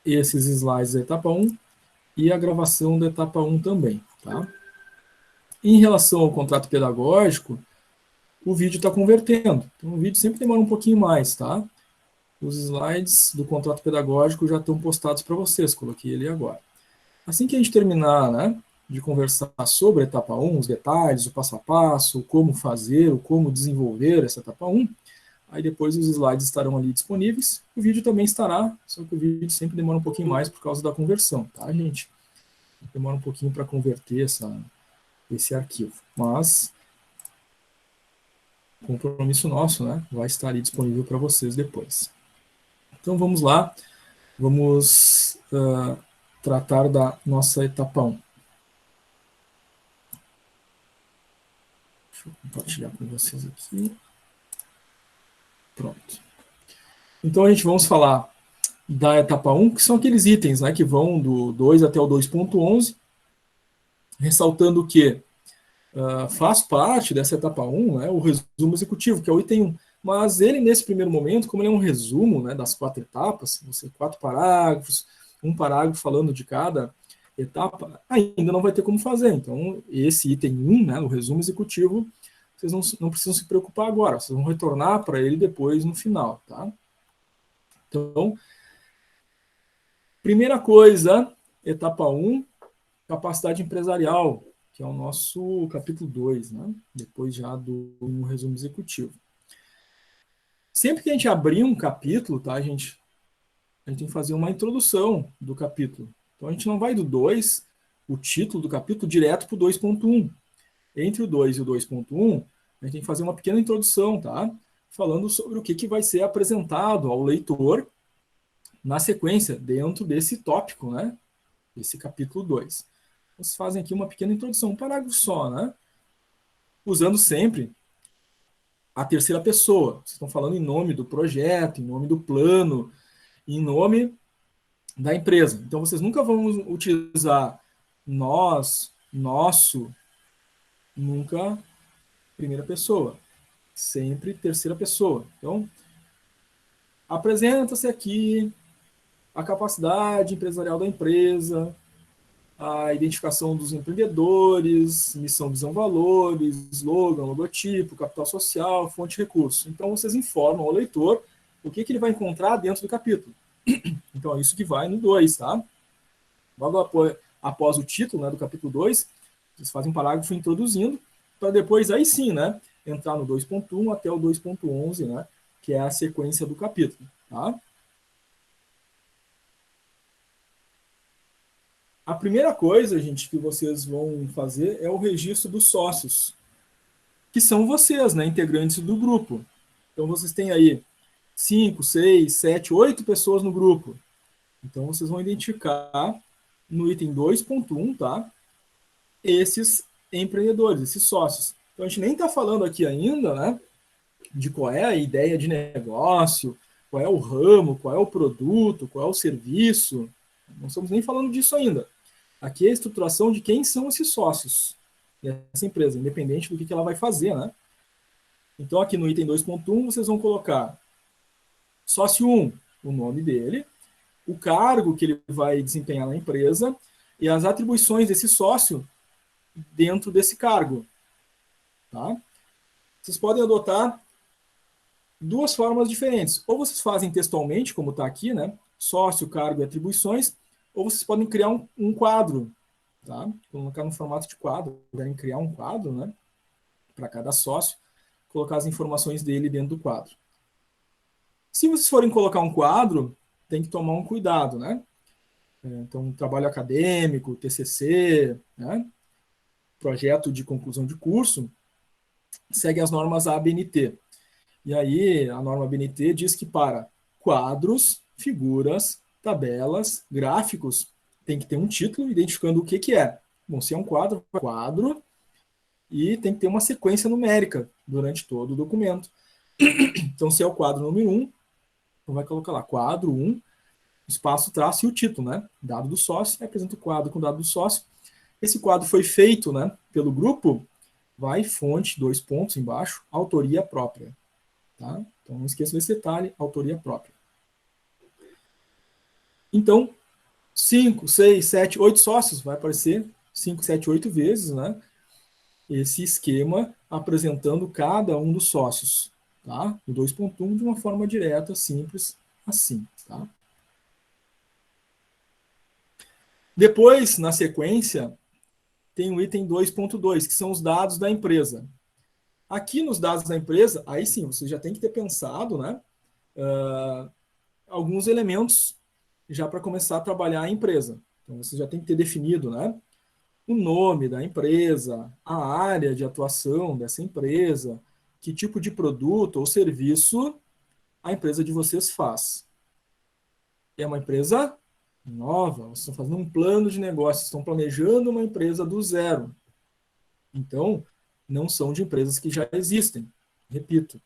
esses slides da etapa 1 e a gravação da etapa 1 também. Tá? Em relação ao contrato pedagógico, o vídeo está convertendo. Então, o vídeo sempre demora um pouquinho mais, tá? Os slides do contrato pedagógico já estão postados para vocês, coloquei ele agora. Assim que a gente terminar, né, de conversar sobre a etapa 1, os detalhes, o passo a passo, o como fazer, o como desenvolver essa etapa 1, aí depois os slides estarão ali disponíveis, o vídeo também estará, só que o vídeo sempre demora um pouquinho mais por causa da conversão, tá, gente? Demora um pouquinho para converter esse arquivo, mas compromisso nosso, né, vai estar ali disponível para vocês depois. Então vamos lá, vamos tratar da nossa etapa 1. Deixa eu compartilhar com vocês aqui. Pronto. Então a gente vamos falar da etapa 1, que são aqueles itens, né, que vão do 2 até o 2.11, ressaltando que faz parte dessa etapa 1, né, o resumo executivo, que é o item 1. Mas ele, nesse primeiro momento, como ele é um resumo, né, das 4 etapas, vão ser 4 parágrafos, um parágrafo falando de cada etapa, ainda não vai ter como fazer. Então, esse item 1, né, o resumo executivo, vocês não precisam se preocupar agora, vocês vão retornar para ele depois no final. Tá? Então, primeira coisa, etapa 1, capacidade empresarial, que é o nosso capítulo 2, né? Depois já do resumo executivo. Sempre que a gente abrir um capítulo, tá, a gente tem que fazer uma introdução do capítulo. Então a gente não vai do 2, o título do capítulo, direto para o 2.1. Entre o 2 e o 2.1, a gente tem que fazer uma pequena introdução, tá? Falando sobre o que vai ser apresentado ao leitor na sequência, dentro desse tópico, né? Esse capítulo 2. Vocês fazem aqui uma pequena introdução, um parágrafo só, né? Usando sempre a terceira pessoa. Vocês estão falando em nome do projeto, em nome do plano, em nome da empresa. Então, vocês nunca vão utilizar nós, nosso, nunca primeira pessoa. Sempre terceira pessoa. Então, apresenta-se aqui a capacidade empresarial da empresa, a identificação dos empreendedores, missão, visão, valores, slogan, logotipo, capital social, fonte de recurso. Então, vocês informam ao leitor o que ele vai encontrar dentro do capítulo. Então, é isso que vai no 2, tá? Logo após o título, né, do capítulo 2, vocês fazem um parágrafo introduzindo, para depois, aí sim, né, entrar no 2.1 até o 2.11, né, que é a sequência do capítulo, tá? A primeira coisa, gente, que vocês vão fazer é o registro dos sócios, que são vocês, né, integrantes do grupo. Então, vocês têm aí 5, 6, 7, 8 pessoas no grupo. Então, vocês vão identificar no item 2.1, tá? Esses empreendedores, esses sócios. Então, a gente nem está falando aqui ainda, né, de qual é a ideia de negócio, qual é o ramo, qual é o produto, qual é o serviço. Não estamos nem falando disso ainda. Aqui é a estruturação de quem são esses sócios dessa empresa, independente do que ela vai fazer, né? Então, aqui no item 2.1, vocês vão colocar sócio 1, o nome dele, o cargo que ele vai desempenhar na empresa e as atribuições desse sócio dentro desse cargo. Tá? Vocês podem adotar duas formas diferentes. Ou vocês fazem textualmente, como está aqui, né? Sócio, cargo e atribuições, ou vocês podem criar um quadro, tá? Colocar no formato de quadro, podem criar um quadro, né? Para cada sócio, colocar as informações dele dentro do quadro. Se vocês forem colocar um quadro, tem que tomar um cuidado, né? Então, trabalho acadêmico, TCC, né? Projeto de conclusão de curso, segue as normas ABNT. E aí, a norma ABNT diz que para quadros, figuras, tabelas, gráficos, tem que ter um título identificando o que é. Bom, se é um quadro, quadro, e tem que ter uma sequência numérica durante todo o documento. Então, se é o quadro número 1, então vai colocar lá quadro 1, espaço, traço e o título, né? Dado do sócio, apresenta o quadro com o dado do sócio. Esse quadro foi feito, né, pelo grupo, vai fonte, 2 pontos embaixo, autoria própria. Tá? Então não esqueça desse detalhe, autoria própria. Então, 5, 6, 7, 8 sócios, vai aparecer 5, 7, 8 vezes, né? Esse esquema apresentando cada um dos sócios, tá? O 2.1 de uma forma direta, simples, assim, tá? Depois, na sequência, tem o item 2.2, que são os dados da empresa. Aqui nos dados da empresa, aí sim, você já tem que ter pensado, né? Alguns elementos já para começar a trabalhar a empresa. Então, você já tem que ter definido, né? O nome da empresa, a área de atuação dessa empresa, que tipo de produto ou serviço a empresa de vocês faz. É uma empresa nova, vocês estão fazendo um plano de negócio, estão planejando uma empresa do zero. Então, não são de empresas que já existem. Repito,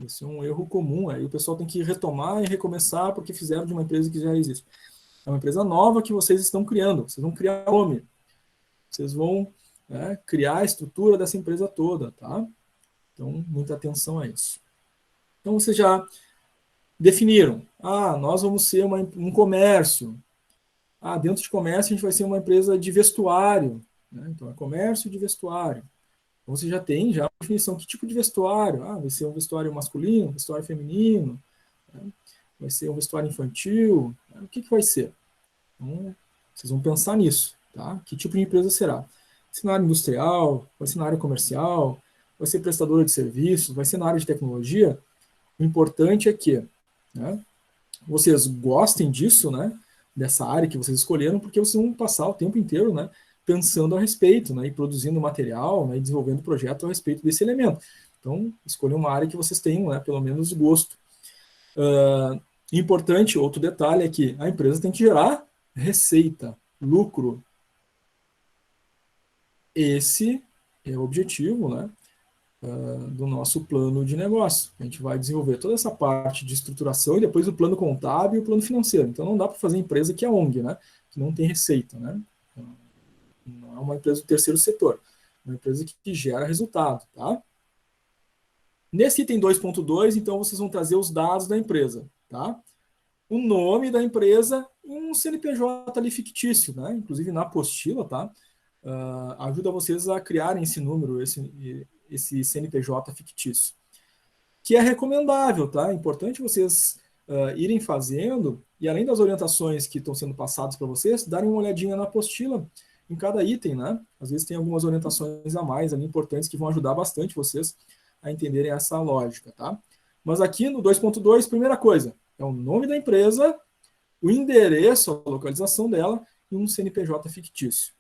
esse é um erro comum. Aí o pessoal tem que retomar e recomeçar porque fizeram de uma empresa que já existe. É uma empresa nova que vocês estão criando. Vocês vão criar nome. Vocês vão, né, criar a estrutura dessa empresa toda, tá? Então, muita atenção a isso. Então, vocês já definiram. Ah, nós vamos ser um comércio. Ah, dentro de comércio a gente vai ser uma empresa de vestuário. Né? Então, é comércio de vestuário. Então, você já tem já a definição. Que tipo de vestuário? Ah, vai ser um vestuário masculino, um vestuário feminino, né? Vai ser um vestuário infantil. Né? O que vai ser? Então, vocês vão pensar nisso. Tá? Que tipo de empresa será? Vai ser na área industrial? Vai ser na área comercial? Vai ser prestadora de serviços? Vai ser na área de tecnologia? O importante é que, né, vocês gostem disso, né, dessa área que vocês escolheram, porque vocês vão passar o tempo inteiro, né, pensando a respeito, né, e produzindo material, né, e desenvolvendo projeto a respeito desse elemento. Então, escolham uma área que vocês tenham, né, pelo menos gosto. Importante, outro detalhe é que a empresa tem que gerar receita, lucro. Esse é o objetivo, né, do nosso plano de negócio. A gente vai desenvolver toda essa parte de estruturação e depois o plano contábil e o plano financeiro. Então não dá para fazer empresa que é ONG, né? Que não tem receita, né? Não é uma empresa do terceiro setor, é uma empresa que gera resultado, tá? Nesse item 2.2, então vocês vão trazer os dados da empresa, tá? O nome da empresa e um CNPJ ali fictício, né? Inclusive na apostila, tá? Ajuda vocês a criarem esse número, esse CNPJ fictício, que é recomendável, tá? É importante vocês irem fazendo, e além das orientações que estão sendo passadas para vocês, darem uma olhadinha na apostila em cada item, né? Às vezes tem algumas orientações a mais ali importantes que vão ajudar bastante vocês a entenderem essa lógica, tá? Mas aqui no 2.2, primeira coisa, é o nome da empresa, o endereço, a localização dela e um CNPJ fictício.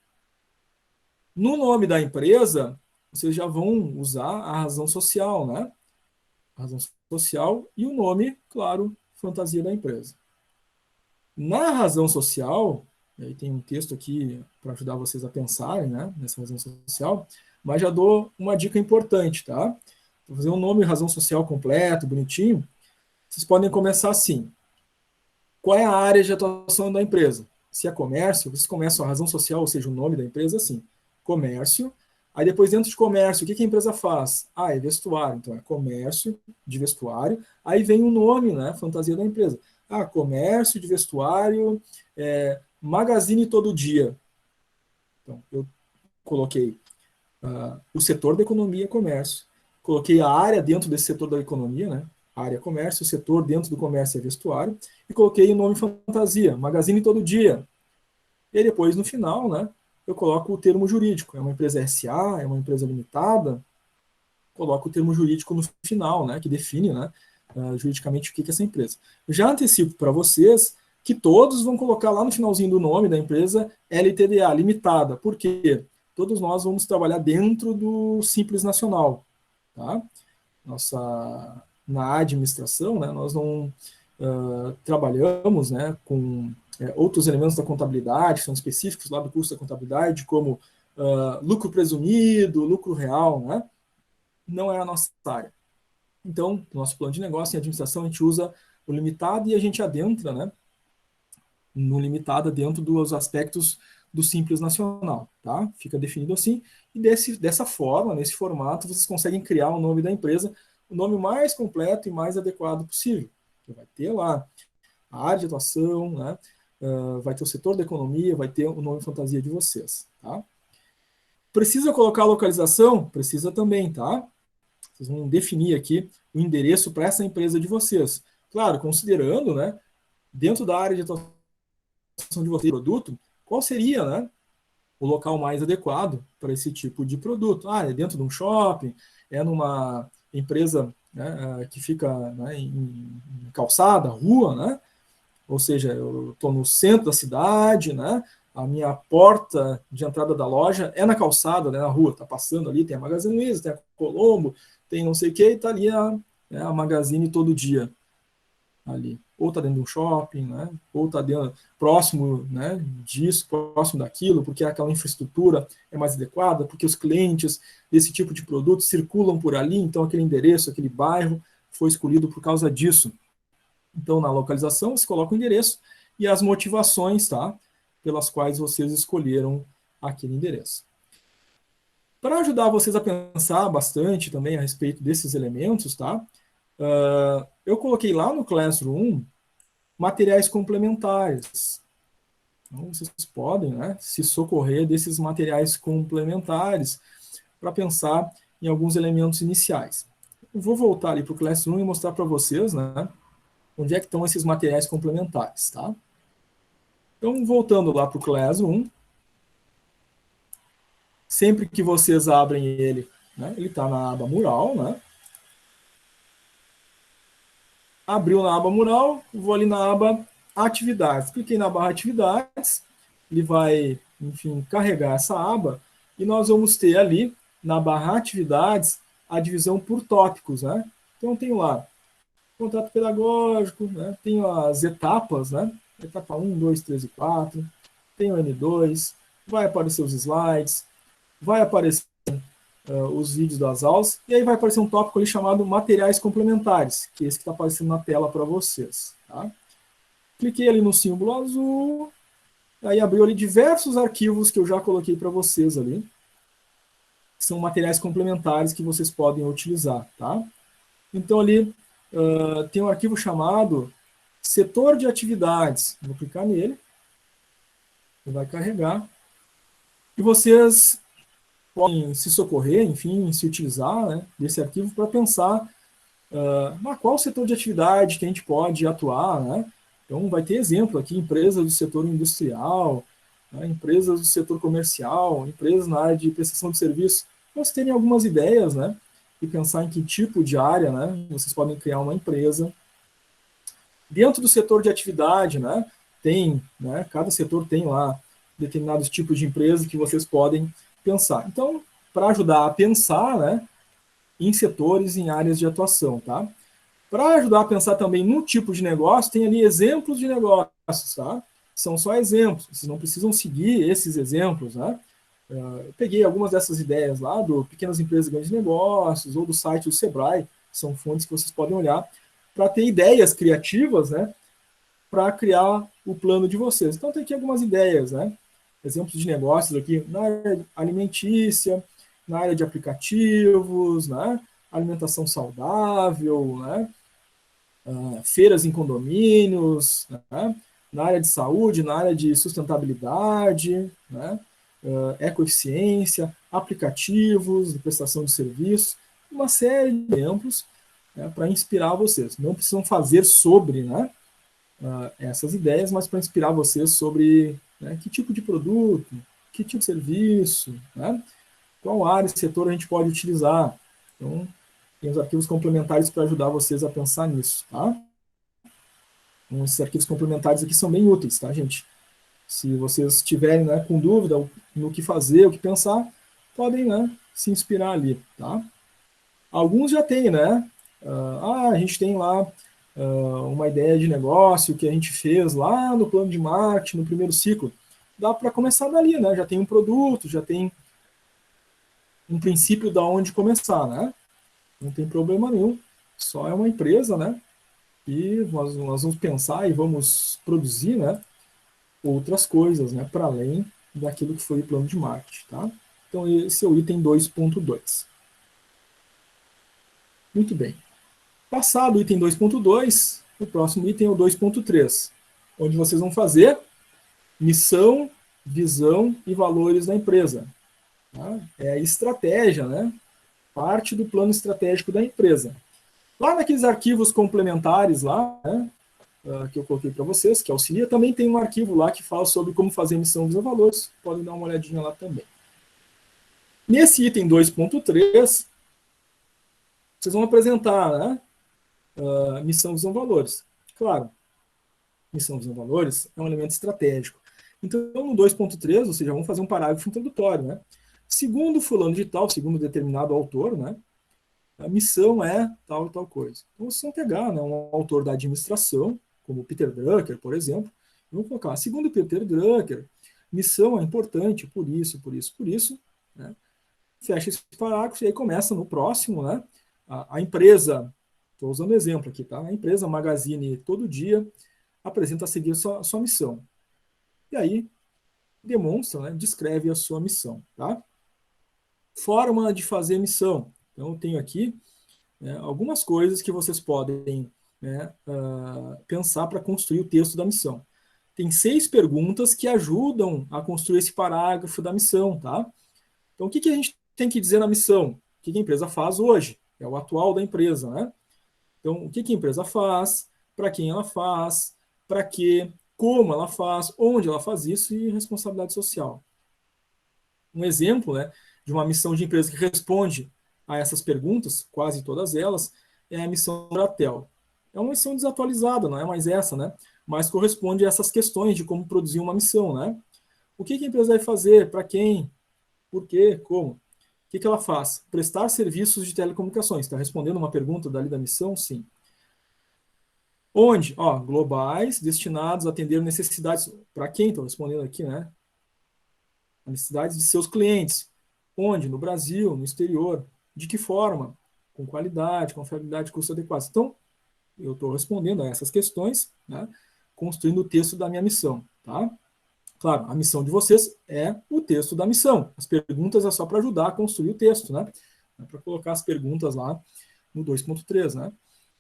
No nome da empresa, vocês já vão usar a razão social, né? A razão social e o nome, claro, fantasia da empresa. Na razão social, aí tem um texto aqui para ajudar vocês a pensarem, né, nessa razão social, mas já dou uma dica importante, tá? Vou fazer um nome razão social completo, bonitinho. Vocês podem começar assim. Qual é a área de atuação da empresa? Se é comércio, vocês começam a razão social, ou seja, o nome da empresa, assim, comércio. Aí depois, dentro de comércio, o que a empresa faz? Ah, é vestuário. Então, é comércio de vestuário. Aí vem o nome, né, fantasia da empresa. Ah, comércio de vestuário, Magazine Todo Dia. Então, eu coloquei o setor da economia e comércio. Coloquei a área dentro desse setor da economia, né? Área comércio, o setor dentro do comércio é vestuário, e coloquei o nome fantasia, Magazine Todo Dia. E depois, no final, né, eu coloco o termo jurídico. É uma empresa SA, é uma empresa limitada, coloco o termo jurídico no final, né, que define, né, juridicamente o que é essa empresa. Eu já antecipo para vocês que todos vão colocar lá no finalzinho do nome da empresa LTDA, limitada. Por quê? Todos nós vamos trabalhar dentro do Simples Nacional, tá? Na administração, né, nós não trabalhamos, né, com outros elementos da contabilidade, que são específicos lá do curso da contabilidade, como lucro presumido, lucro real, né? Não é a nossa área. Então, no nosso plano de negócio em administração, a gente usa o limitado e a gente adentra, né, no limitado dentro dos aspectos do Simples Nacional, tá? Fica definido assim, e dessa forma, nesse formato, vocês conseguem criar o nome da empresa, o nome mais completo e mais adequado possível. Vai ter lá a área de atuação, né? vai ter o setor da economia, vai ter o nome fantasia de vocês, tá? Precisa colocar a localização? Precisa também, tá? Vocês vão definir aqui o endereço para essa empresa de vocês. Claro, considerando, né, dentro da área de atuação de vocês, produto, qual seria, né, o local mais adequado para esse tipo de produto? Ah, é dentro de um shopping, é numa empresa, né, que fica, né, em calçada, rua, né? Ou seja, eu estou no centro da cidade, né? A minha porta de entrada da loja é na calçada, né, na rua, está passando ali, tem a Magazine Luiza, tem a Colombo, tem não sei o que, e está ali né, a Magazine todo dia ali. Ou está dentro de um shopping, né? Ou está próximo, né, disso, próximo daquilo, porque aquela infraestrutura é mais adequada, porque os clientes desse tipo de produto circulam por ali, então aquele endereço, aquele bairro foi escolhido por causa disso. Então, na localização, você coloca o endereço e as motivações, tá? Pelas quais vocês escolheram aquele endereço. Para ajudar vocês a pensar bastante também a respeito desses elementos, tá? Eu coloquei lá no Classroom materiais complementares. Então, vocês podem, né, se socorrer desses materiais complementares para pensar em alguns elementos iniciais. Eu vou voltar ali para o Classroom e mostrar para vocês, né, onde é que estão esses materiais complementares, tá? Então, voltando lá para o Classroom, sempre que vocês abrem ele, né, ele está na aba Mural, né? Abriu na aba Mural, vou ali na aba Atividades. Cliquei na barra Atividades, ele vai, enfim, carregar essa aba, e nós vamos ter ali, na barra Atividades, a divisão por tópicos, né? Então, tenho lá contrato pedagógico, né? Tenho as etapas, né? Etapa 1, 2, 3 e 4, tem o N2, vai aparecer os slides, vai aparecer os vídeos das aulas, e aí vai aparecer um tópico ali chamado materiais complementares, que é esse que está aparecendo na tela para vocês. Tá? Cliquei ali no símbolo azul, aí abriu ali diversos arquivos que eu já coloquei para vocês ali, que são materiais complementares que vocês podem utilizar. Tá? Então ali tem um arquivo chamado setor de atividades, vou clicar nele, ele vai carregar, e vocês podem se socorrer, enfim, se utilizar, né, desse arquivo para pensar qual setor de atividade que a gente pode atuar, né? Então, vai ter exemplo aqui, empresas do setor industrial, né, empresas do setor comercial, empresas na área de prestação de serviço. Vocês terem algumas ideias, né? E pensar em que tipo de área, né? Vocês podem criar uma empresa. Dentro do setor de atividade, né? Tem, né? Cada setor tem lá determinados tipos de empresas que vocês podem pensar. Então, para ajudar a pensar, né, em setores, em áreas de atuação, tá? Para ajudar a pensar também no tipo de negócio, tem ali exemplos de negócios, tá? São só exemplos, vocês não precisam seguir esses exemplos, né? Eu peguei algumas dessas ideias lá do Pequenas Empresas e Grandes Negócios ou do site do Sebrae, são fontes que vocês podem olhar para ter ideias criativas, né? Para criar o plano de vocês. Então, tem aqui algumas ideias, né? Exemplos de negócios aqui na área alimentícia, na área de aplicativos, né? Alimentação saudável, né? Feiras em condomínios, né? Na área de saúde, na área de sustentabilidade, né? Ecoeficiência, aplicativos de prestação de serviços, uma série de exemplos, né, para inspirar vocês. Não precisam fazer sobre, né, essas ideias, mas para inspirar vocês sobre, né, que tipo de produto, que tipo de serviço, né, qual área e setor a gente pode utilizar. Então, tem os arquivos complementares para ajudar vocês a pensar nisso, tá? Então, esses arquivos complementares aqui são bem úteis, tá, gente? Se vocês estiverem, né, com dúvida no que fazer, o que pensar, podem, né, se inspirar ali, tá? Alguns já têm, né? A gente tem lá uma ideia de negócio que a gente fez lá no plano de marketing, no primeiro ciclo. Dá para começar dali, né? Já tem um produto, já tem um princípio da onde começar, né? Não tem problema nenhum. Só é uma empresa, né? E nós vamos pensar e vamos produzir, né, outras coisas, né, para além daquilo que foi o plano de marketing, tá? Então, esse é o item 2.2. Muito bem. Passado o item 2.2, o próximo item é o 2.3, onde vocês vão fazer missão, visão e valores da empresa. Tá? É a estratégia, né? Parte do plano estratégico da empresa. Lá naqueles arquivos complementares lá, né, que eu coloquei para vocês, que auxilia, também tem um arquivo lá que fala sobre como fazer missão, visão e valores. Podem dar uma olhadinha lá também. Nesse item 2.3, vocês vão apresentar, né, missão, visão, valores. Claro, missão, visão, valores é um elemento estratégico. Então, no 2.3, vocês já vão fazer um parágrafo introdutório, né? Segundo fulano de tal, segundo determinado autor, né, a missão é tal e tal coisa. Então, vocês vão pegar, né, um autor da administração, como Peter Drucker, por exemplo, e vão colocar, segundo Peter Drucker, missão é importante por isso, por isso, por isso, né? Fecha esse parágrafo e aí começa no próximo, né? A empresa, estou usando exemplo aqui, tá? A empresa Magazine Todo Dia apresenta a seguir sua missão. E aí demonstra, né, descreve a sua missão, tá? Forma de fazer missão. Então, eu tenho aqui, né, algumas coisas que vocês podem, né, pensar para construir o texto da missão. Tem 6 perguntas que ajudam a construir esse parágrafo da missão, tá? Então, o que a gente tem que dizer na missão? O que a empresa faz hoje? É o atual da empresa, né? Então, o que a empresa faz, para quem ela faz, para quê, como ela faz, onde ela faz isso e responsabilidade social. Um exemplo, né, de uma missão de empresa que responde a essas perguntas, quase todas elas, é a missão da Bratel. É uma missão desatualizada, não é mais essa, né? Mas corresponde a essas questões de como produzir uma missão, né? O que a empresa vai fazer, para quem, por quê, como? O que ela faz? Prestar serviços de telecomunicações. Está respondendo uma pergunta dali da missão? Sim. Onde? Ó, globais, destinados a atender necessidades. Para quem? Estou respondendo aqui, né? Necessidades de seus clientes. Onde? No Brasil, no exterior. De que forma? Com qualidade, confiabilidade, custo adequado. Então, eu estou respondendo a essas questões, né, construindo o texto da minha missão. Tá? Claro, a missão de vocês é o texto da missão. As perguntas é só para ajudar a construir o texto, né? É para colocar as perguntas lá no 2.3, né?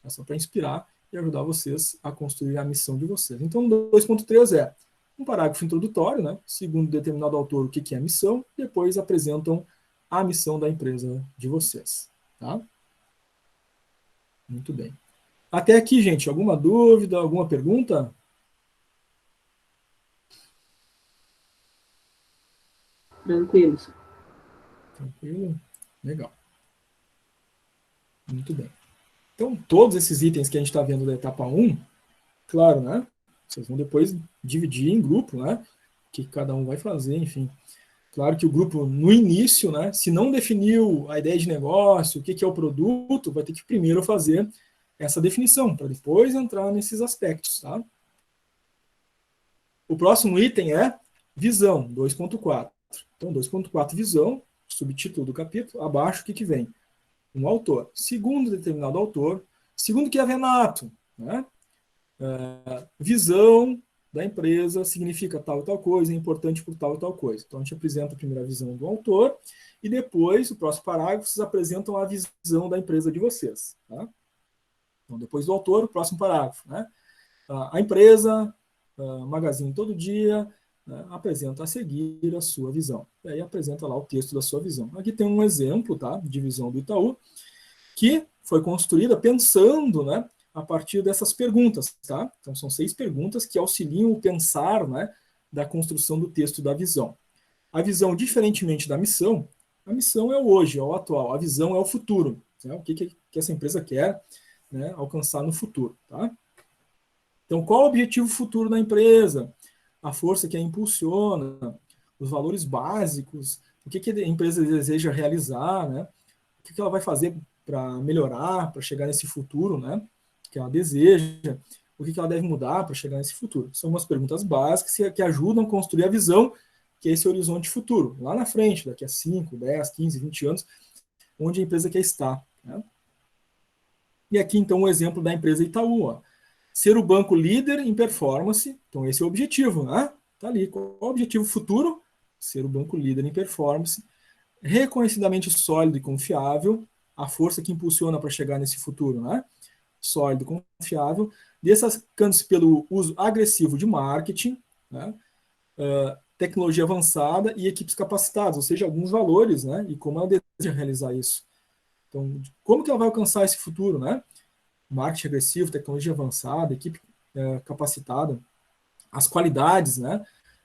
É só para inspirar e ajudar vocês a construir a missão de vocês. Então, o 2.3 é um parágrafo introdutório, né? Segundo determinado autor, o que é a missão, depois apresentam a missão da empresa de vocês, tá? Muito bem. Até aqui, gente, alguma dúvida, alguma pergunta? Tranquilo. Tranquilo? Legal. Muito bem. Então, todos esses itens que a gente está vendo da etapa 1, claro, né? Vocês vão depois dividir em grupo, né? O que cada um vai fazer, enfim. Claro que o grupo, no início, né, se não definiu a ideia de negócio, o que é o produto, vai ter que primeiro fazer essa definição, para depois entrar nesses aspectos. Tá? O próximo item é visão, 2.4. Então, 2.4, visão, subtítulo do capítulo, abaixo o que vem? Um autor. Segundo determinado autor, segundo que é Renato, né? Visão da empresa significa tal e tal coisa, é importante por tal e tal coisa. Então, a gente apresenta a primeira visão do autor e depois, o próximo parágrafo, vocês apresentam a visão da empresa de vocês. Tá? Então, depois do autor, o próximo parágrafo. Né? A empresa, Magazine Todo Dia, né, apresenta a seguir a sua visão. E aí apresenta lá o texto da sua visão. Aqui tem um exemplo, tá, de visão do Itaú, que foi construída pensando, né, a partir dessas perguntas, tá? Então, são 6 perguntas que auxiliam o pensar, né, da construção do texto da visão. A visão, diferentemente da missão, a missão é o hoje, é o atual, a visão é o futuro, né? O que essa empresa quer, né, alcançar no futuro, tá? Então, qual o objetivo futuro da empresa? A força que a impulsiona, os valores básicos, o que a empresa deseja realizar, né? O que ela vai fazer para melhorar, para chegar nesse futuro, né, que ela deseja, o que ela deve mudar para chegar nesse futuro. São umas perguntas básicas que ajudam a construir a visão, que é esse horizonte futuro, lá na frente, daqui a 5, 10, 15, 20 anos, onde a empresa quer estar. Né? E aqui, então, o exemplo da empresa Itaú. Ó. Ser o banco líder em performance, então esse é o objetivo, né? Tá ali. Qual é o objetivo futuro? Ser o banco líder em performance, reconhecidamente sólido e confiável, a força que impulsiona para chegar nesse futuro, né? Sólido, confiável, destacando-se pelo uso agressivo de marketing, né? tecnologia avançada e equipes capacitadas, ou seja, alguns valores, né? E como ela deseja realizar isso. Então, como que ela vai alcançar esse futuro, né? Marketing agressivo, tecnologia avançada, equipe capacitada, as qualidades, né?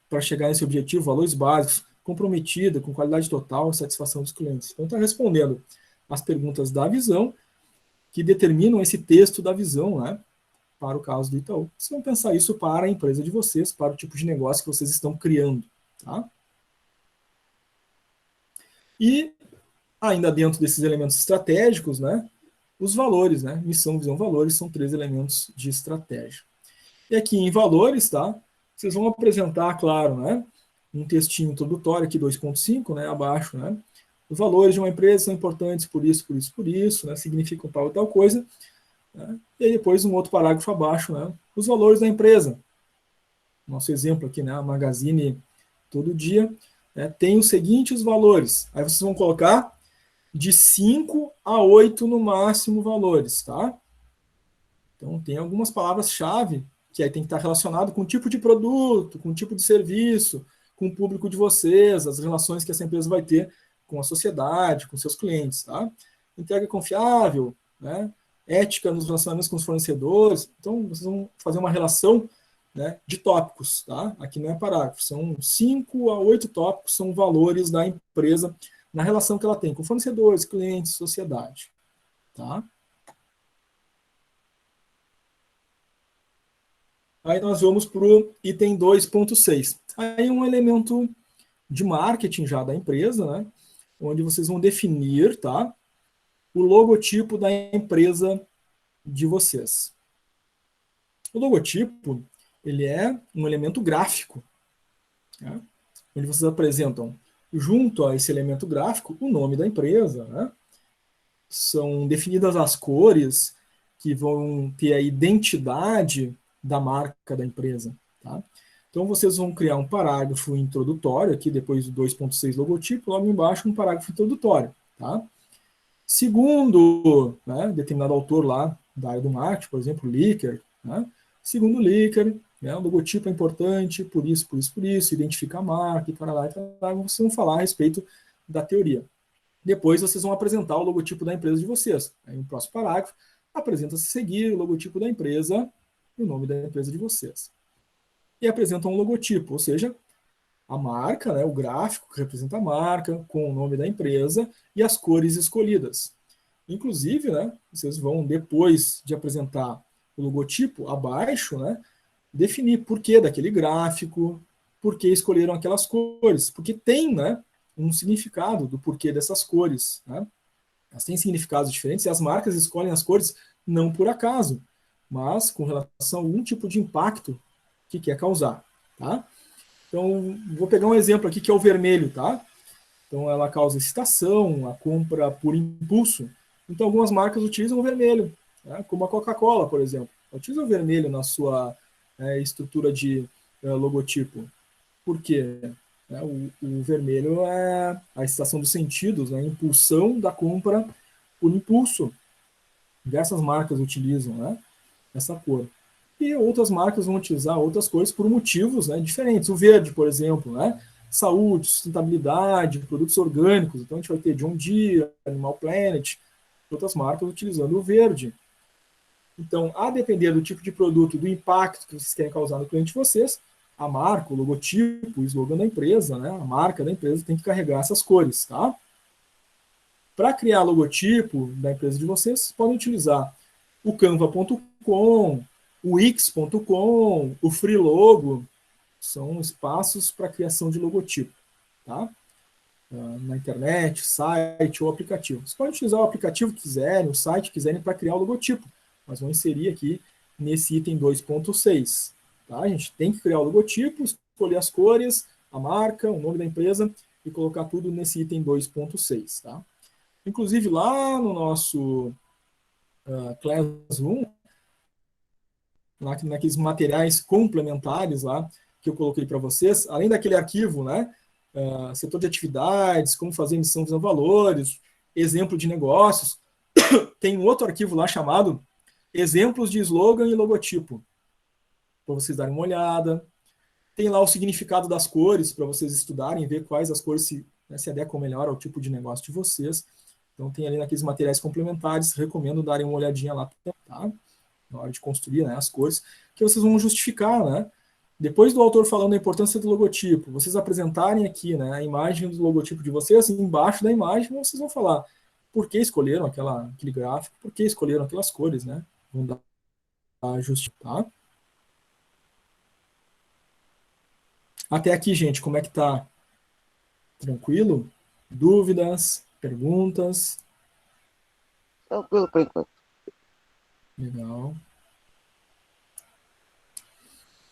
Para chegar nesse objetivo, valores básicos, comprometida, com qualidade total e satisfação dos clientes. Então, está respondendo as perguntas da visão, que determinam esse texto da visão, né? Para o caso do Itaú. Vocês vão pensar isso para a empresa de vocês, para o tipo de negócio que vocês estão criando, tá? E, ainda dentro desses elementos estratégicos, né? Os valores, né? Missão, visão, valores são 3 elementos de estratégia. E aqui em valores, tá? Vocês vão apresentar, claro, né? Um textinho introdutório aqui, 2.5, né? Abaixo, né? Os valores de uma empresa são importantes por isso, por isso, por isso, né? Significam tal e tal coisa. Né? E aí depois um outro parágrafo abaixo, né? Os valores da empresa. Nosso exemplo aqui, né? A Magazine Todo Dia, né? Tem os seguintes valores. Aí vocês vão colocar de 5 a 8 no máximo valores, tá? Então tem algumas palavras-chave que aí tem que estar relacionado com o tipo de produto, com o tipo de serviço, com o público de vocês, as relações que essa empresa vai ter com a sociedade, com seus clientes, tá? Entrega confiável, né? Ética nos relacionamentos com os fornecedores. Então, vocês vão fazer uma relação, né, de tópicos, tá? Aqui não é parágrafo, são 5 a 8 tópicos, são valores da empresa na relação que ela tem com fornecedores, clientes, sociedade, tá? Aí nós vamos para o item 2.6. Aí um elemento de marketing já da empresa, né? Onde vocês vão definir, tá? O logotipo da empresa de vocês. O logotipo, ele é um elemento gráfico, né? Onde vocês apresentam, junto a esse elemento gráfico, o nome da empresa, né? São definidas as cores que vão ter a identidade da marca da empresa, tá? Então, vocês vão criar um parágrafo introdutório, aqui depois do 2.6 logotipo, logo embaixo um parágrafo introdutório, tá? Segundo, né, determinado autor lá da área do marketing, por exemplo, Likert, né? Segundo Likert, né, o logotipo é importante, por isso, por isso, por isso, identifica a marca, e para lá, vocês vão falar a respeito da teoria. Depois vocês vão apresentar o logotipo da empresa de vocês. Aí no próximo parágrafo, apresenta-se seguir o logotipo da empresa e o nome da empresa de vocês. E apresentam um logotipo, ou seja, a marca, né, o gráfico que representa a marca, com o nome da empresa e as cores escolhidas. Inclusive, né, vocês vão, depois de apresentar o logotipo, abaixo, né, definir por que daquele gráfico, por que escolheram aquelas cores, porque tem, né, um significado do porquê dessas cores, né? Elas têm significados diferentes e as marcas escolhem as cores não por acaso, mas com relação a algum tipo de impacto que quer causar, tá? Então, vou pegar um exemplo aqui que é o vermelho, tá? Então, ela causa excitação, a compra por impulso. Então, algumas marcas utilizam o vermelho, né? Como a Coca-Cola, por exemplo. Utiliza o vermelho na sua estrutura de logotipo. Por quê? O vermelho é a excitação dos sentidos, né? A impulsão da compra por impulso. Diversas marcas utilizam, né, essa cor. E outras marcas vão utilizar outras cores por motivos, né, diferentes. O verde, por exemplo, né, saúde, sustentabilidade, produtos orgânicos. Então a gente vai ter John Deere, Animal Planet, outras marcas utilizando o verde. Então, a depender do tipo de produto, do impacto que vocês querem causar no cliente de vocês, a marca, o logotipo, o slogan da empresa, né, a marca da empresa tem que carregar essas cores, tá? Para criar logotipo da empresa de vocês, podem utilizar o canva.com, o wix.com, o Freelogo, são espaços para criação de logotipo, tá? Na internet, site ou aplicativo. Vocês podem utilizar o aplicativo que quiserem, o site que quiserem para criar o logotipo, mas vão inserir aqui nesse item 2.6. Tá? A gente tem que criar o logotipo, escolher as cores, a marca, o nome da empresa e colocar tudo nesse item 2.6. Tá? Inclusive, lá no nosso Classroom, naqueles materiais complementares lá que eu coloquei para vocês, além daquele arquivo, né, setor de atividades, como fazer emissão de valores, exemplo de negócios, tem um outro arquivo lá chamado exemplos de slogan e logotipo, para vocês darem uma olhada. Tem lá o significado das cores para vocês estudarem, ver quais as cores se adequam melhor ao tipo de negócio de vocês. Então tem ali naqueles materiais complementares, recomendo darem uma olhadinha lá, tá? Na hora de construir, né, as cores, que vocês vão justificar, né? Depois do autor falando da importância do logotipo, vocês apresentarem aqui, né, a imagem do logotipo de vocês, embaixo da imagem vocês vão falar por que escolheram aquele gráfico, por que escolheram aquelas cores, né? Vão dar a justificar. Até aqui, gente, como é que tá? Tranquilo? Dúvidas? Perguntas? Tranquilo por enquanto. Legal.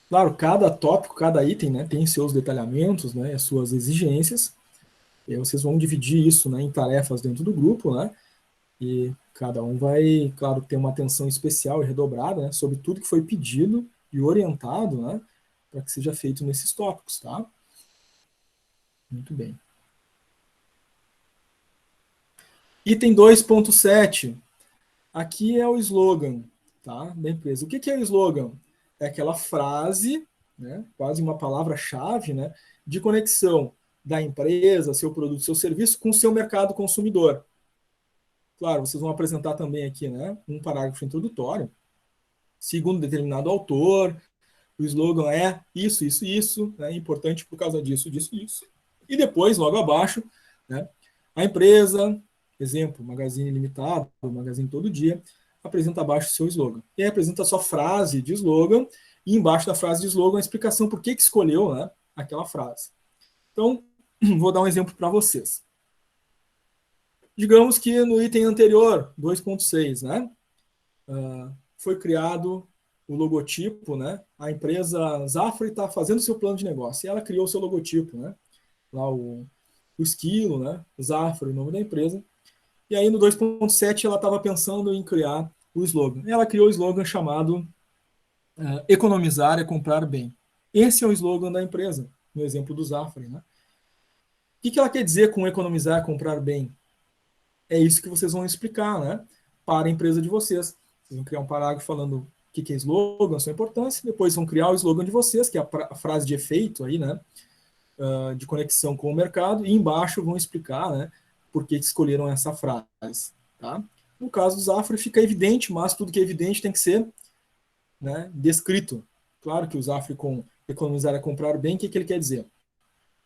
Claro, cada tópico, cada item, né, tem seus detalhamentos, né, as suas exigências. E aí vocês vão dividir isso, né, em tarefas dentro do grupo, né? E cada um vai, claro, ter uma atenção especial e redobrada, né, sobre tudo que foi pedido e orientado, né, para que seja feito nesses tópicos, tá? Muito bem. Item 2.7. Aqui é o slogan, tá, da empresa. O que é o slogan? É aquela frase, né, quase uma palavra-chave, né, de conexão da empresa, seu produto, seu serviço, com o seu mercado consumidor. Claro, vocês vão apresentar também aqui, né, um parágrafo introdutório, segundo determinado autor, o slogan é isso, isso, isso, é importante por causa disso, disso, isso. E depois, logo abaixo, né, a empresa, exemplo, Magazine Limitado, Magazine Todo Dia, apresenta abaixo o seu slogan. E aí apresenta a sua frase de slogan, e embaixo da frase de slogan a explicação por que escolheu, né, aquela frase. Então, vou dar um exemplo para vocês. Digamos que no item anterior, 2.6, né, foi criado o logotipo, né? A empresa Zafra está fazendo seu plano de negócio e ela criou o seu logotipo, né? Lá o esquilo, né? Zafra, o nome da empresa. E aí no 2.7 ela estava pensando em criar o slogan. Ela criou o slogan chamado economizar é comprar bem. Esse é o slogan da empresa, no exemplo do Zafra, né? O que ela quer dizer com economizar é comprar bem? É isso que vocês vão explicar, né? Para a empresa de vocês. Vocês vão criar um parágrafo falando o que é slogan, sua importância, depois vão criar o slogan de vocês, que é a frase de efeito aí, né? De conexão com o mercado, e embaixo vão explicar, né, por que escolheram essa frase. Tá? No caso do Zafra fica evidente, mas tudo que é evidente tem que ser, né, descrito. Claro que o Zafra com economizar é comprar bem, o que ele quer dizer?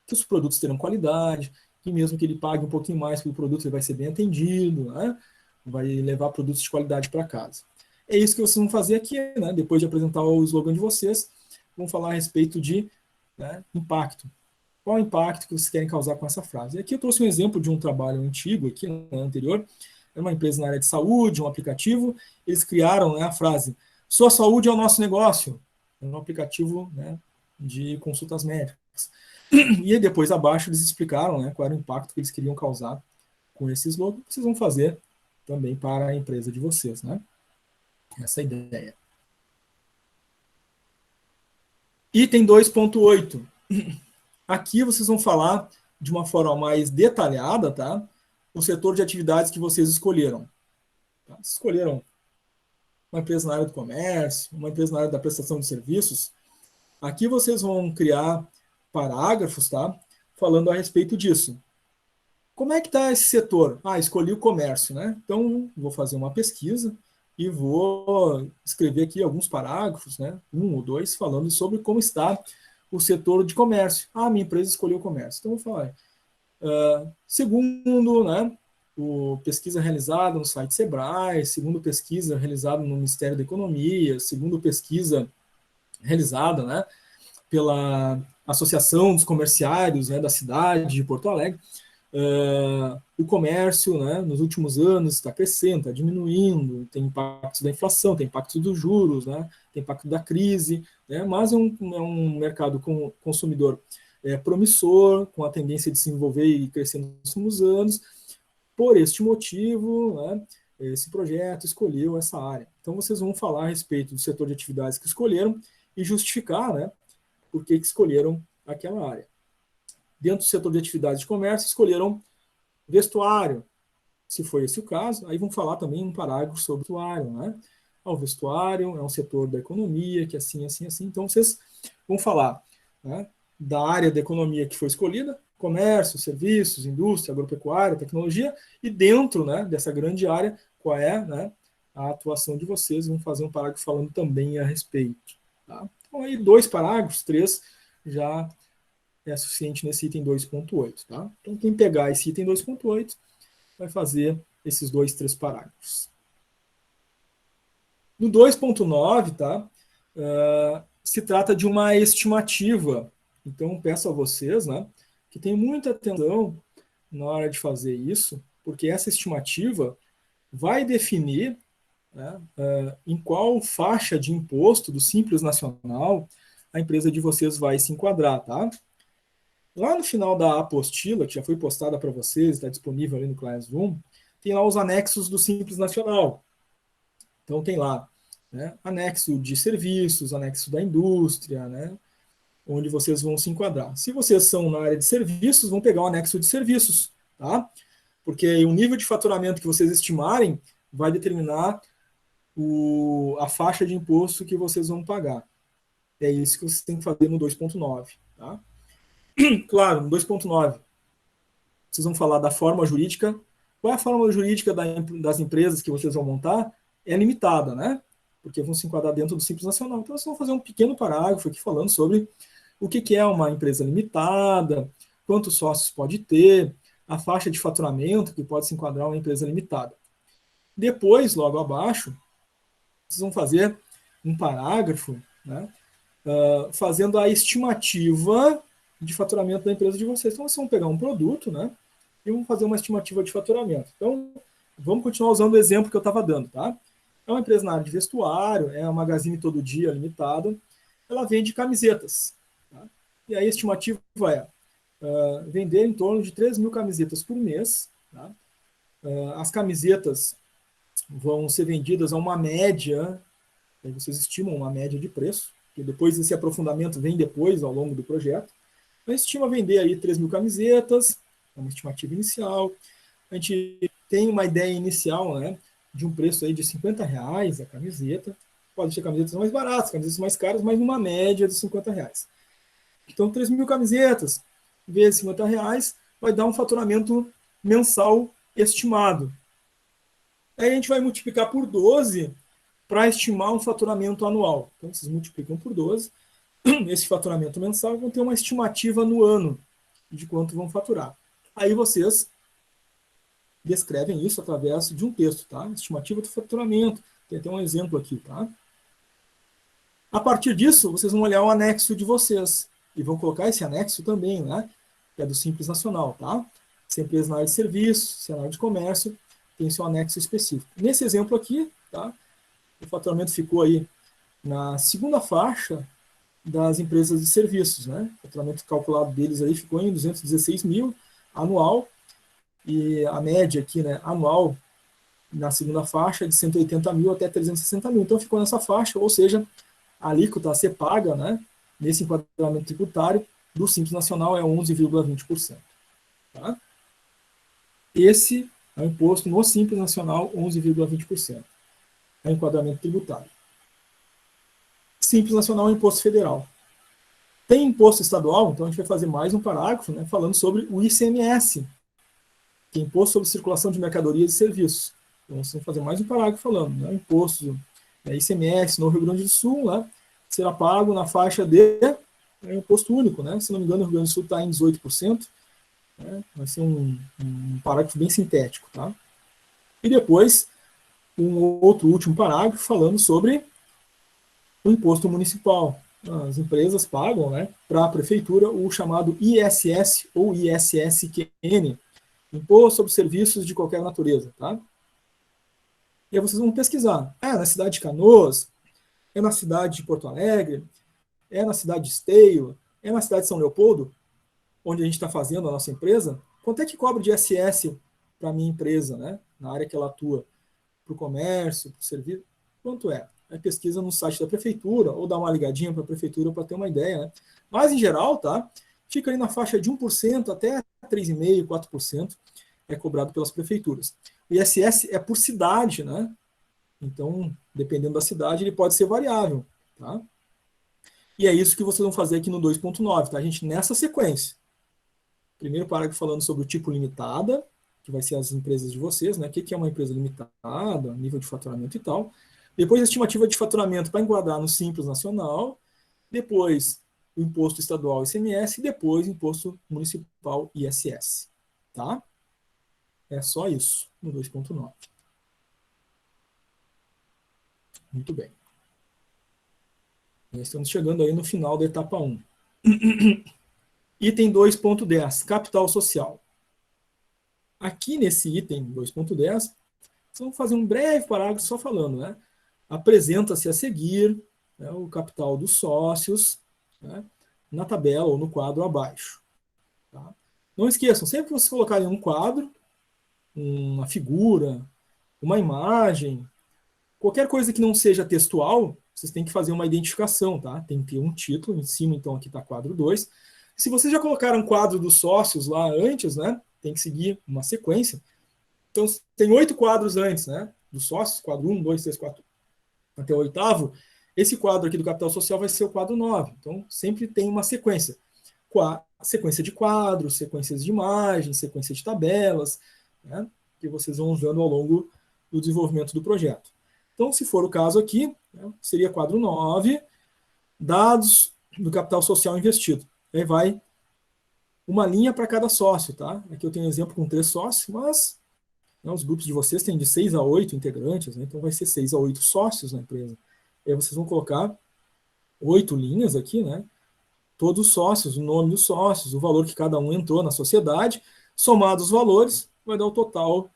Que os produtos terão qualidade, que mesmo que ele pague um pouquinho mais pelo produto, ele vai ser bem atendido, né? Vai levar produtos de qualidade para casa. É isso que vocês vão fazer aqui, né? Depois de apresentar o slogan de vocês, vão falar a respeito de, né, impacto. Qual o impacto que vocês querem causar com essa frase? E aqui eu trouxe um exemplo de um trabalho antigo, aqui, né, anterior, é uma empresa na área de saúde, um aplicativo, eles criaram, né, a frase, sua saúde é o nosso negócio, é um aplicativo, né, de consultas médicas. E depois abaixo eles explicaram, né, qual era o impacto que eles queriam causar com esse slogan, que vocês vão fazer também para a empresa de vocês, né? Essa é a ideia. Item 2.8. Aqui vocês vão falar de uma forma mais detalhada, tá? O setor de atividades que vocês escolheram. Tá? Escolheram uma empresa na área do comércio, uma empresa na área da prestação de serviços. Aqui vocês vão criar parágrafos, tá? Falando a respeito disso. Como é que está esse setor? Escolhi o comércio, né? Então, vou fazer uma pesquisa e vou escrever aqui alguns parágrafos, né? 1 ou 2, falando sobre como está o setor de comércio. Minha empresa escolheu o comércio. Então, vou falar. Segundo, né, pesquisa realizada no site Sebrae, segundo pesquisa realizada no Ministério da Economia, segundo pesquisa realizada, né, pela Associação dos Comerciários, né, da cidade de Porto Alegre, o comércio, né, nos últimos anos está crescendo, está diminuindo, tem impactos da inflação, tem impactos dos juros, né, tem impacto da crise, né, mas é um mercado consumidor promissor, com a tendência de se desenvolver e crescer nos últimos anos. Por este motivo, né, esse projeto escolheu essa área. Então, vocês vão falar a respeito do setor de atividades que escolheram e justificar, né, por que escolheram aquela área. Dentro do setor de atividades de comércio, escolheram vestuário, se foi esse o caso. Aí vão falar também um parágrafo sobre o vestuário, né? O vestuário é um setor da economia que assim, assim, assim. Então, vocês vão falar né, da área da economia que foi escolhida, comércio, serviços, indústria, agropecuária, tecnologia, e dentro, né, dessa grande área, qual é, né, a atuação de vocês. Vamos fazer um parágrafo falando também a respeito. Tá? Então, aí 2 parágrafos, 3 já é suficiente nesse item 2.8. Tá? Então, quem pegar esse item 2.8 vai fazer esses 2, 3 parágrafos. No 2.9, tá, se trata de uma estimativa. Então, peço a vocês, né, que tenham muita atenção na hora de fazer isso, porque essa estimativa vai definir, né, em qual faixa de imposto do Simples Nacional a empresa de vocês vai se enquadrar. Tá? Lá no final da apostila, que já foi postada para vocês, está disponível ali no Classroom, tem lá os anexos do Simples Nacional. Então, tem lá, né, anexo de serviços, anexo da indústria, né, onde vocês vão se enquadrar. Se vocês são na área de serviços, vão pegar o anexo de serviços, tá? Porque o nível de faturamento que vocês estimarem vai determinar a faixa de imposto que vocês vão pagar. É isso que vocês têm que fazer no 2.9. Tá? Claro, no 2.9, vocês vão falar da forma jurídica. Qual é a forma jurídica das empresas que vocês vão montar? É limitada, né? Porque vão se enquadrar dentro do Simples Nacional. Então, vocês vão fazer um pequeno parágrafo aqui falando sobre o que é uma empresa limitada, quantos sócios pode ter, a faixa de faturamento que pode se enquadrar uma empresa limitada. Depois, logo abaixo, vocês vão fazer um parágrafo, né, fazendo a estimativa de faturamento da empresa de vocês. Então, vocês vão pegar um produto, né, e vão fazer uma estimativa de faturamento. Então, vamos continuar usando o exemplo que eu estava dando. Tá? É uma empresa na área de vestuário, é a Magazine Todo Dia Limitada, ela vende camisetas. Tá? E aí a estimativa é vender em torno de 3.000 camisetas por mês. Tá? As camisetas vão ser vendidas a uma média, aí vocês estimam uma média de preço, que depois esse aprofundamento vem depois, ao longo do projeto. Então, estima vender aí 3.000 camisetas, é uma estimativa inicial. A gente tem uma ideia inicial, né, de um preço aí de R$50 a camiseta. Pode ser camisetas mais baratas, camisetas mais caras, mas numa média de R$50. Então, 3.000 camisetas vezes R$50 vai dar um faturamento mensal estimado. Aí a gente vai multiplicar por 12 para estimar um faturamento anual. Então, vocês multiplicam por 12, esse faturamento mensal vão ter uma estimativa no ano de quanto vão faturar. Aí vocês descrevem isso através de um texto, tá? Estimativa do faturamento. Tem até um exemplo aqui, tá? A partir disso, vocês vão olhar o anexo de vocês e vão colocar esse anexo também, né? Que é do Simples Nacional, tá? Se a empresa na área de serviço, se é na área de comércio, tem seu anexo específico. Nesse exemplo aqui, tá? O faturamento ficou aí na segunda faixa das empresas de serviços, né? O faturamento calculado deles aí ficou em 216 mil anual, e a média aqui, né, anual, na segunda faixa, é de 180 mil até 360 mil. Então, ficou nessa faixa, ou seja, a alíquota a ser paga, né, nesse enquadramento tributário do Simples Nacional é 11,20%. Tá? Esse é o imposto no Simples Nacional, 11,20%. É o enquadramento tributário. Simples Nacional é imposto federal. Tem imposto estadual, então a gente vai fazer mais um parágrafo, né, falando sobre o ICMS, que é Imposto sobre Circulação de Mercadorias e Serviços. Então, vocês vão fazer mais um parágrafo falando, né, imposto ICMS no Rio Grande do Sul, né, será pago na faixa de imposto único, né, se não me engano, o Rio Grande do Sul está em 18%, né, vai ser um parágrafo bem sintético. Tá? E depois, um outro último parágrafo falando sobre o imposto municipal. As empresas pagam, né, para a prefeitura o chamado ISS ou ISSQN, Imposto sobre Serviços de Qualquer Natureza. Tá? E aí vocês vão pesquisar. É na cidade de Canoas, é na cidade de Porto Alegre, é na cidade de Esteio, é na cidade de São Leopoldo, onde a gente está fazendo a nossa empresa. Quanto é que cobra de ISS para a minha empresa, né, na área que ela atua? Para o comércio, para o serviço? Quanto é? Aí pesquisa no site da prefeitura, ou dá uma ligadinha para a prefeitura para ter uma ideia. Né? Mas, em geral, tá, fica aí na faixa de 1% até 3,5%, 4% é cobrado pelas prefeituras. O ISS é por cidade, né? Então, dependendo da cidade, ele pode ser variável. Tá? E é isso que vocês vão fazer aqui no 2.9, tá, gente? Nessa sequência. Primeiro parágrafo falando sobre o tipo limitada, que vai ser as empresas de vocês, né? O que é uma empresa limitada, nível de faturamento e tal. Depois, a estimativa de faturamento para enquadrar no Simples Nacional. Depois, o imposto estadual ICMS. E depois, o imposto municipal ISS. Tá? É só isso no 2.9. Muito bem. Nós estamos chegando aí no final da etapa 1. Item 2.10, capital social. Aqui nesse item 2.10, vocês vão fazer um breve parágrafo só falando, né? Apresenta-se a seguir, né, o capital dos sócios, né, na tabela ou no quadro abaixo. Tá? Não esqueçam, sempre que vocês colocarem um quadro, uma figura, uma imagem, qualquer coisa que não seja textual, vocês têm que fazer uma identificação, tá? Tem que ter um título, em cima então aqui está quadro 2. Se vocês já colocaram quadro dos sócios lá antes, né? Tem que seguir uma sequência. Então, tem 8 quadros antes, né? Dos sócios, quadro 1, 2, 3, 4, até o 8º. Esse quadro aqui do capital social vai ser o quadro 9. Então, sempre tem uma sequência. Sequência de quadros, sequências de imagens, sequência de tabelas, né? Que vocês vão usando ao longo do desenvolvimento do projeto. Então, se for o caso aqui, né, seria quadro 9, dados do capital social investido. Aí vai uma linha para cada sócio, tá? Aqui eu tenho um exemplo com 3 sócios, mas, né, os grupos de vocês têm de 6 a 8 integrantes, né? Então vai ser 6 a 8 sócios na empresa. Aí vocês vão colocar 8 linhas aqui, né? Todos os sócios, o nome dos sócios, o valor que cada um entrou na sociedade, somados os valores, vai dar o total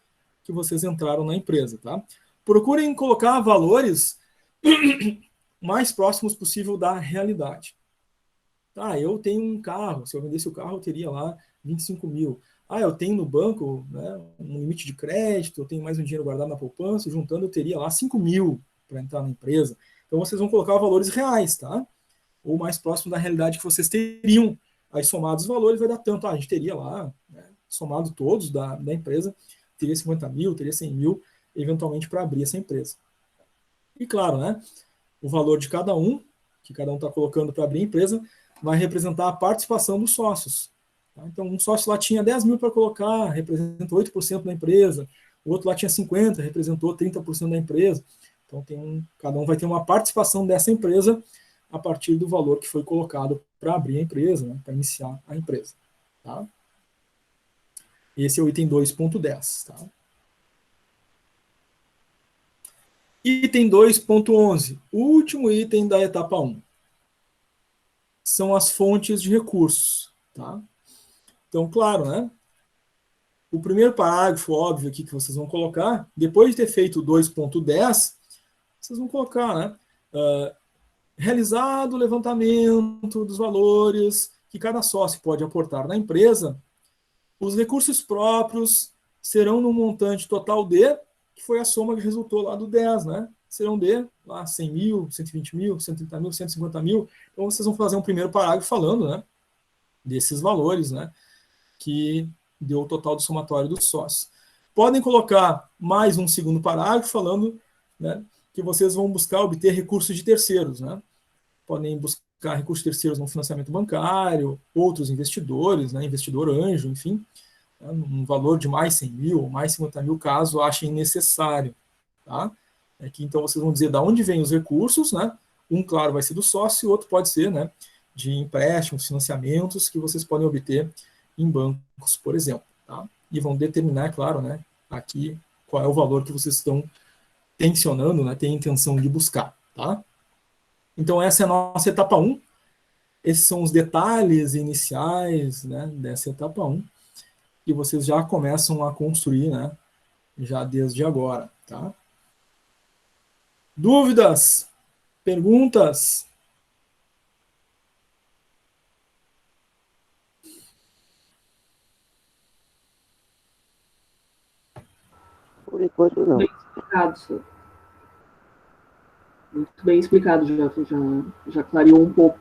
que vocês entraram na empresa, tá? Procurem colocar valores mais próximos possível da realidade. Tá, eu tenho um carro, se eu vendesse o carro eu teria lá 25 mil. Ah, eu tenho no banco, né, um limite de crédito, eu tenho mais um dinheiro guardado na poupança, juntando eu teria lá 5 mil para entrar na empresa. Então vocês vão colocar valores reais, tá? Ou mais próximo da realidade que vocês teriam. Aí somados os valores vai dar tanto. Ah, a gente teria lá, né, somado todos da empresa, teria 50 mil, teria 100 mil, eventualmente para abrir essa empresa. E claro, né, o valor de cada um, que cada um está colocando para abrir a empresa, vai representar a participação dos sócios. Tá? Então, um sócio lá tinha 10 mil para colocar, representa 8% da empresa, o outro lá tinha 50, representou 30% da empresa. Então, cada um vai ter uma participação dessa empresa a partir do valor que foi colocado para abrir a empresa, né, para iniciar a empresa. Tá? Esse é o item 2.10. Tá? Item 2.11, último item da etapa 1. São as fontes de recursos. Tá? Então, claro, né? O primeiro parágrafo, óbvio, aqui que vocês vão colocar, depois de ter feito o 2.10, vocês vão colocar, né? Realizado o levantamento dos valores que cada sócio pode aportar na empresa, os recursos próprios serão no montante total de, que foi a soma que resultou lá do 10, né? Serão de lá 100 mil, 120 mil, 130 mil, 150 mil. Então, vocês vão fazer um primeiro parágrafo falando, né, desses valores, né, que deu o total do somatório dos sócios. Podem colocar mais um segundo parágrafo falando, né, que vocês vão buscar obter recursos de terceiros, né? Podem buscar recursos terceiros no financiamento bancário, outros investidores, né, investidor anjo, enfim, né, um valor de mais 100 mil, mais 50 mil, caso achem necessário, tá? Aqui, então, vocês vão dizer de onde vêm os recursos, né? Um, claro, vai ser do sócio, o outro pode ser, né, de empréstimos, financiamentos que vocês podem obter em bancos, por exemplo. Tá? E vão determinar, claro, né, aqui qual é o valor que vocês estão tensionando, né, têm intenção de buscar. Tá? Então, essa é a nossa etapa 1. Esses são os detalhes iniciais, né, dessa etapa 1, que vocês já começam a construir, né, já desde agora. Tá? Dúvidas? Perguntas? Por enquanto, não. Bem explicado, senhor. Muito bem explicado, já clareou um pouco.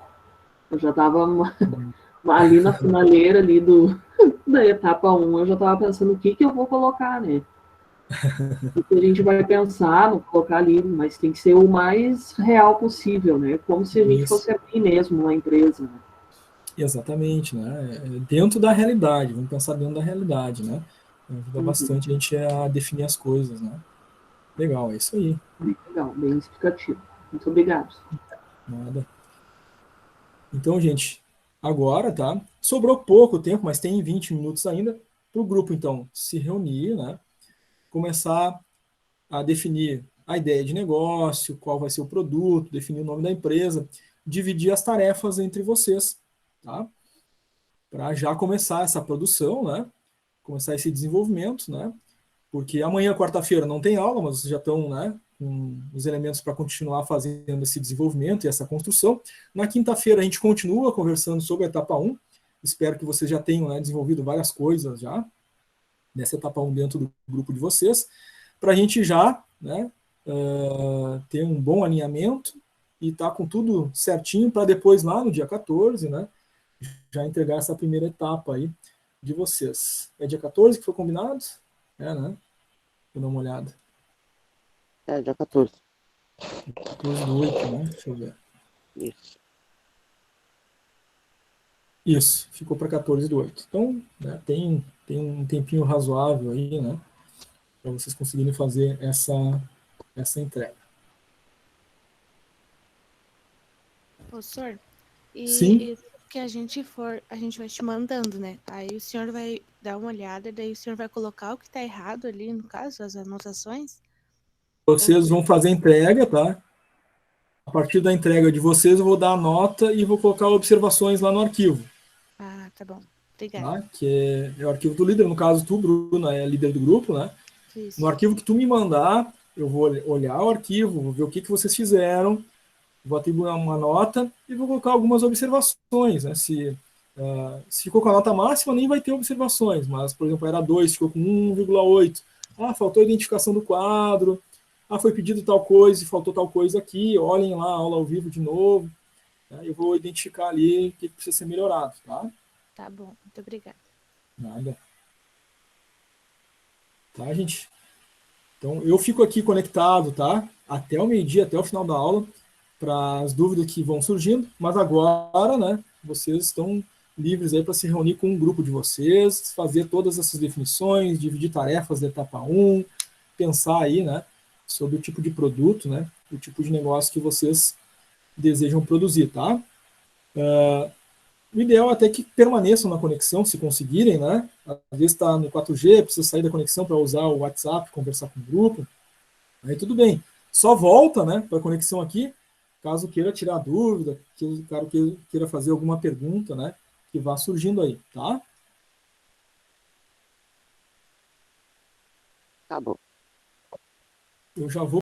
Eu já estava ali na finaleira ali da etapa 1, eu já estava pensando o que eu vou colocar, né? O que a gente vai pensar, no colocar ali, mas tem que ser o mais real possível, né? Como se a gente Isso. fosse abrir mesmo uma empresa, né? Exatamente, né? Dentro da realidade, vamos pensar dentro da realidade, né? Ajuda Uhum. bastante a gente a definir as coisas, né? Legal, é isso aí. Bem legal, bem explicativo. Muito obrigado. Nada. Então, gente, agora, tá? Sobrou pouco tempo, mas tem 20 minutos ainda para o grupo, então, se reunir, né? Começar a definir a ideia de negócio, qual vai ser o produto, definir o nome da empresa, dividir as tarefas entre vocês, tá? Para já começar essa produção, né? Começar esse desenvolvimento, né? Porque amanhã, quarta-feira, não tem aula, mas vocês já estão, né, com os elementos para continuar fazendo esse desenvolvimento e essa construção. Na quinta-feira, a gente continua conversando sobre a etapa 1. Espero que vocês já tenham, né, desenvolvido várias coisas já nessa etapa 1 dentro do grupo de vocês, para a gente já, né, ter um bom alinhamento e estar com tudo certinho para depois, lá no dia 14, né, já entregar essa primeira etapa aí de vocês. É dia 14 que foi combinado? É, né? Vou dar uma olhada. É, dia 14. 14/8, né? Deixa eu ver. Isso. Isso, ficou para 14/8. Então, né, tem um tempinho razoável aí, né? Para vocês conseguirem fazer essa entrega. Professor, Sim, e que a gente vai te mandando, né? Aí o senhor vai dar uma olhada, daí o senhor vai colocar o que tá errado ali, no caso, as anotações? vocês Ou... vão fazer a entrega, tá? A partir da entrega de vocês, eu vou dar a nota e vou colocar observações lá no arquivo, Ah, tá bom. Obrigada. tá? Que é o arquivo do líder. No caso, tu, Bruna, é líder do grupo, né? No Isso. arquivo que tu me mandar, eu vou olhar o arquivo, vou ver o que vocês fizeram, vou atribuir uma nota e vou colocar algumas observações, né? Se ficou com a nota máxima, nem vai ter observações, mas, por exemplo, era 2, ficou com 1,8. Ah, faltou a identificação do quadro. Ah, foi pedido tal coisa e faltou tal coisa aqui. Olhem lá a aula ao vivo de novo. Né? Eu vou identificar ali o que precisa ser melhorado, tá? Tá bom. Muito obrigada. Nada. Tá, gente? Então, eu fico aqui conectado, tá? Até o meio-dia, até o final da aula, para as dúvidas que vão surgindo. Mas agora, né, vocês estão livres aí para se reunir com um grupo de vocês, fazer todas essas definições, dividir tarefas da etapa 1, pensar aí, né, sobre o tipo de produto, né, o tipo de negócio que vocês desejam produzir, tá? O ideal é até que permaneçam na conexão, se conseguirem, né? Às vezes está no 4G, precisa sair da conexão para usar o WhatsApp, conversar com o grupo. Aí tudo bem. Só volta, né, para a conexão aqui, caso queira tirar dúvida, caso queira fazer alguma pergunta, né, que vá surgindo aí, tá? Tá bom. Eu já vou